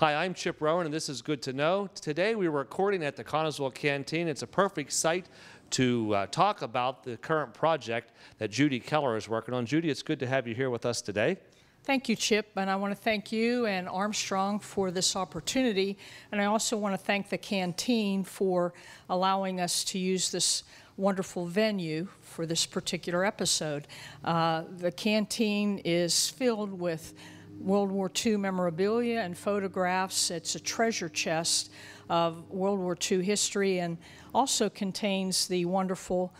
Hi, I'm Chip Rowan, and this is Good to Know. Today we're recording at the Connellsville Canteen. It's a perfect site to talk about the current project that Judy Keller is working on. Judy, it's good to have you here with us today. Thank you, Chip, and I want to thank you and Armstrong for this opportunity, and I also want to thank the Canteen for allowing us to use this wonderful venue for this particular episode. The Canteen is filled with World War II memorabilia and photographs. It's a treasure chest of World War II history and also contains the wonderful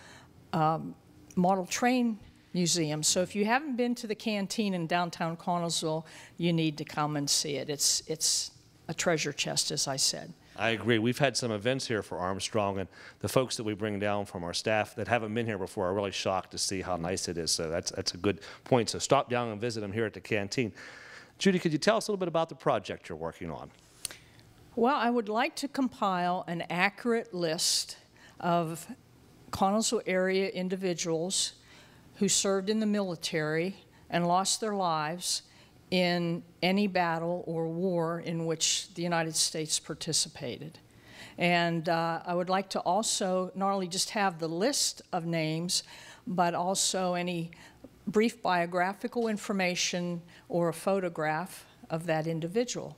model train museum. So if you haven't been to the Canteen in downtown Connellsville, you need to come and see it. It's a treasure chest, as I said. I agree. We've had some events here for Armstrong, and the folks that we bring down from our staff that haven't been here before are really shocked to see how nice it is. So that's a good point. So stop down and visit them here at the Canteen. Judy, could you tell us a little bit about the project you're working on? Well, I would like to compile an accurate list of Connellsville area individuals who served in the military and lost their lives in any battle or war in which the United States participated. And I would like to also not only just have the list of names, but also any brief biographical information or a photograph of that individual.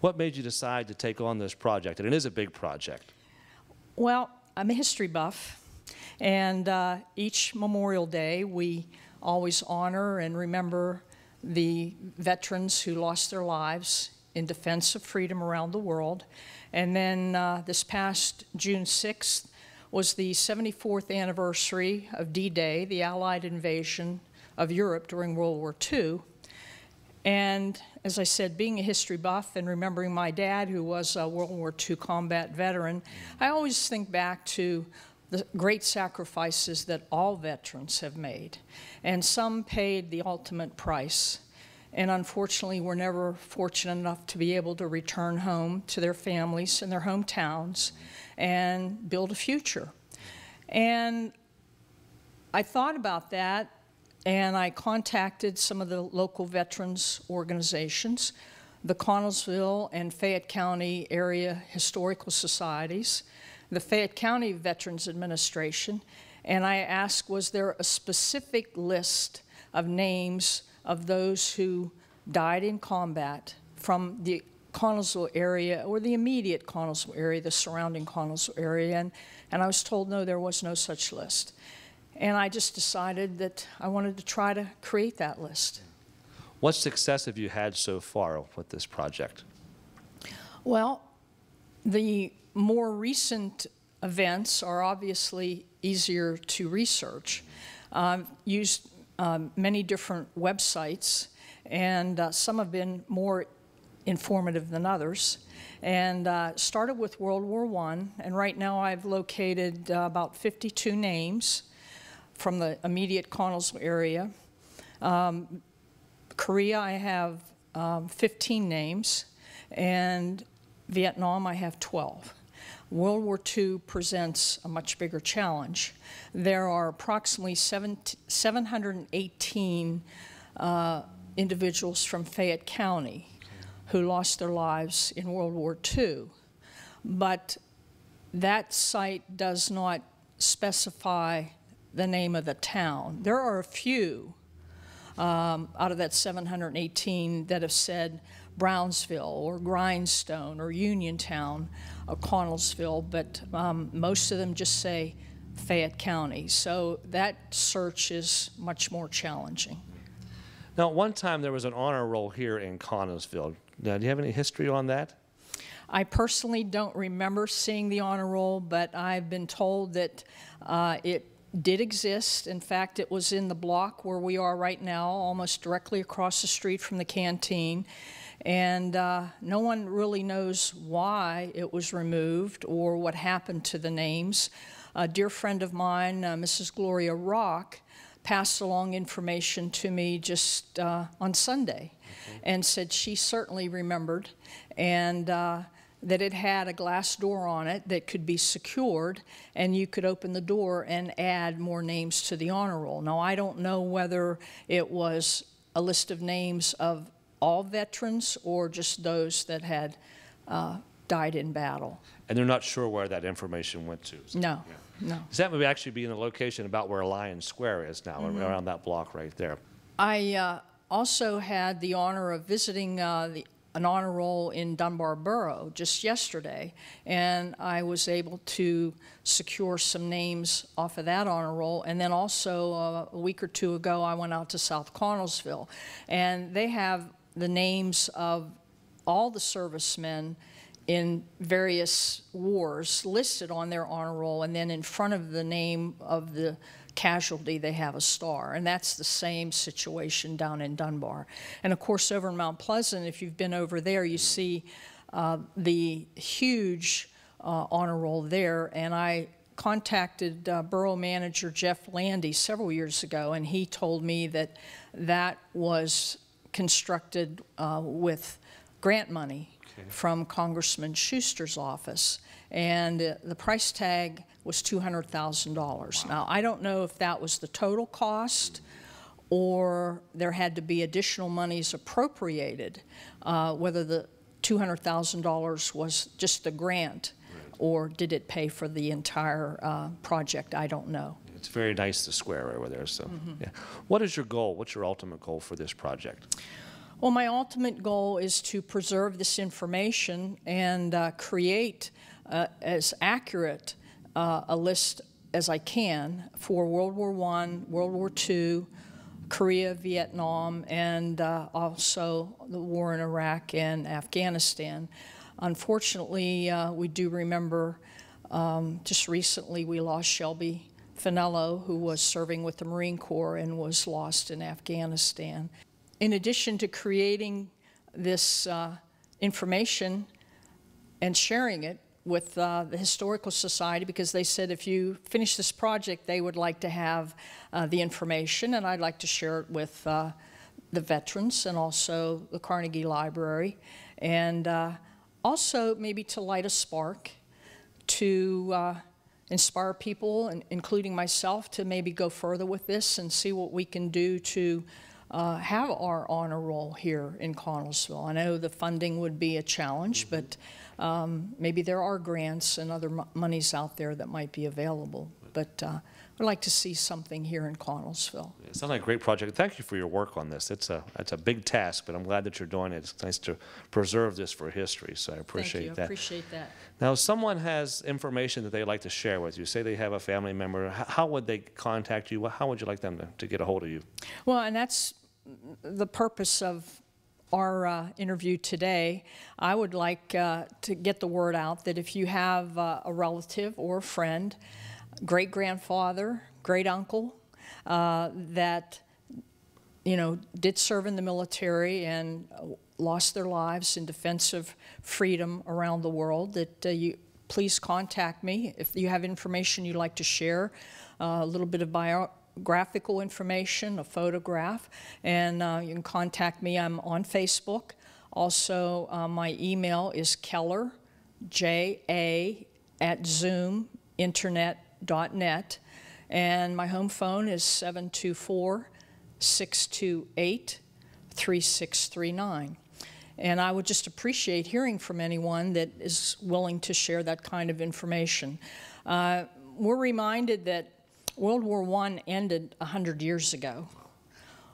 What made you decide to take on this project? And it is a big project. Well, I'm a history buff, and each Memorial Day we always honor and remember the veterans who lost their lives in defense of freedom around the world. And then this past June 6th was the 74th anniversary of D-Day, the Allied invasion of Europe during World War II. And as I said, being a history buff and remembering my dad, who was a World War II combat veteran, I always think back to the great sacrifices that all veterans have made. And some paid the ultimate price. And unfortunately, were never fortunate enough to be able to return home to their families and their hometowns and build a future. And I thought about that, and I contacted some of the local veterans organizations, the Connellsville and Fayette County Area Historical Societies, the Fayette County Veterans Administration, and I asked, was there a specific list of names of those who died in combat from the Connellsville area or the immediate Connellsville area, the surrounding Connellsville area, and I was told no, there was no such list. And I just decided that I wanted to try to create that list. What success have you had so far with this project? Well, the more recent events are obviously easier to research. I've used many different websites, and some have been more informative than others. And started with World War I, and right now I've located about 52 names from the immediate Connellsville area. Korea, I have 15 names, and Vietnam, I have 12. World War II presents a much bigger challenge. There are approximately 718 individuals from Fayette County who lost their lives in World War II. But that site does not specify the name of the town. There are a few out of that 718 that have said Brownsville or Grindstone or Uniontown or Connellsville, but most of them just say Fayette County. So that search is much more challenging. Now, at one time there was an honor roll here in Connellsville. Now, do you have any history on that? I personally don't remember seeing the honor roll, but I've been told that it did exist. In fact, it was in the block where we are right now, almost directly across the street from the Canteen. And no one really knows why it was removed or what happened to the names. A dear friend of mine, Mrs. Gloria Rock, passed along information to me just on Sunday and said she certainly remembered, and that it had a glass door on it that could be secured, and you could open the door and add more names to the honor roll. Now, I don't know whether it was a list of names of all veterans or just those that had died in battle. And they're not sure where that information went to? No, no. Does that maybe actually be in the location about where Lion Square is now, around that block right there? I also had the honor of visiting an honor roll in Dunbar Borough just yesterday, and I was able to secure some names off of that honor roll. And then also a week or two ago, I went out to South Connellsville, and they have the names of all the servicemen in various wars listed on their honor roll, and then in front of the name of the casualty they have a star, and that's the same situation down in Dunbar. And of course over in Mount Pleasant, if you've been over there, you see the huge honor roll there. And I contacted Borough Manager Jeff Landy several years ago, and he told me that that was constructed with grant money from Congressman Schuster's office, and the price tag was $200,000. Wow. Now, I don't know if that was the total cost or there had to be additional monies appropriated, whether the $200,000 was just the grant, right, or did it pay for the entire project? I don't know. It's very nice, the square over there. So, yeah. What is your goal? What's your ultimate goal for this project? Well, my ultimate goal is to preserve this information and create as accurate a list as I can for World War I, World War II, Korea, Vietnam, and also the war in Iraq and Afghanistan. Unfortunately, we do remember just recently we lost Shelby Finello, who was serving with the Marine Corps and was lost in Afghanistan. In addition to creating this information and sharing it with the Historical Society, because they said if you finish this project, they would like to have the information, and I'd like to share it with the veterans and also the Carnegie Library, and also maybe to light a spark to inspire people, including myself, to maybe go further with this and see what we can do to have our honor roll here in Connellsville. I know the funding would be a challenge, but maybe there are grants and other monies out there that might be available. But I'd like to see something here in Connellsville. It sounds like a great project. Thank you for your work on this. It's a big task, but I'm glad that you're doing it. It's nice to preserve this for history, so I appreciate that. Thank you. I appreciate that. Now, if someone has information that they'd like to share with you, say they have a family member, how would they contact you? How would you like them to get a hold of you? Well, and that's the purpose of our interview today. I would like to get the word out that if you have a relative or a friend, great-grandfather, great-uncle, that did serve in the military and lost their lives in defense of freedom around the world, that you please contact me if you have information you'd like to share, a little bit of biographical information, a photograph, and you can contact me. I'm on Facebook. Also, my email is Keller, ja@zoominternet.net, and my home phone is 724-628-3639. And I would just appreciate hearing from anyone that is willing to share that kind of information. We're reminded that World War I ended 100 years ago.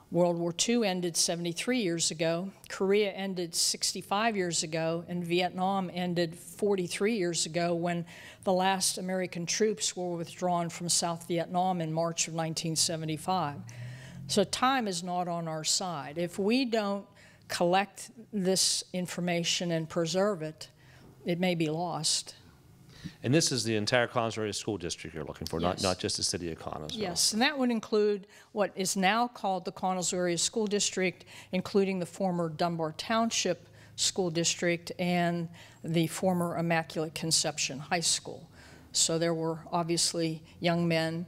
World War II ended 73 years ago. Korea ended 65 years ago, and Vietnam ended 43 years ago when the last American troops were withdrawn from South Vietnam in March of 1975. So time is not on our side. If we don't collect this information and preserve it, it may be lost. And this is the entire Connellsville Area School District you're looking for, yes, not just the city of Connellsville. Yes, and that would include what is now called the Connellsville Area School District, including the former Dunbar Township School District and the former Immaculate Conception High School. So there were obviously young men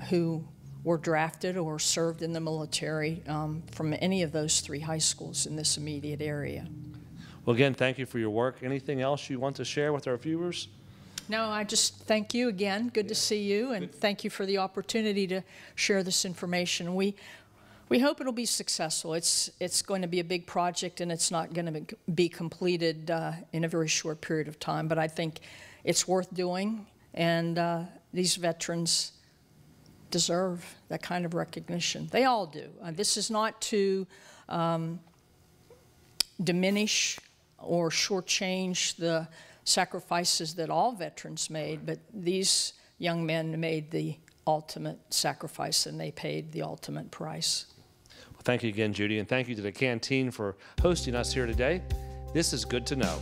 who were drafted or served in the military from any of those three high schools in this immediate area. Well, again, thank you for your work. Anything else you want to share with our viewers? No, I just thank you again. Good to see you, and thank you for the opportunity to share this information. We We hope it'll be successful. It's going to be a big project, and it's not going to be completed in a very short period of time, but I think it's worth doing, and these veterans deserve that kind of recognition. They all do. This is not to diminish or shortchange the sacrifices that all veterans made, but these young men made the ultimate sacrifice, and they paid the ultimate price. Well, thank you again, Judy, and thank you to the Canteen for hosting us here today. This is Good to Know.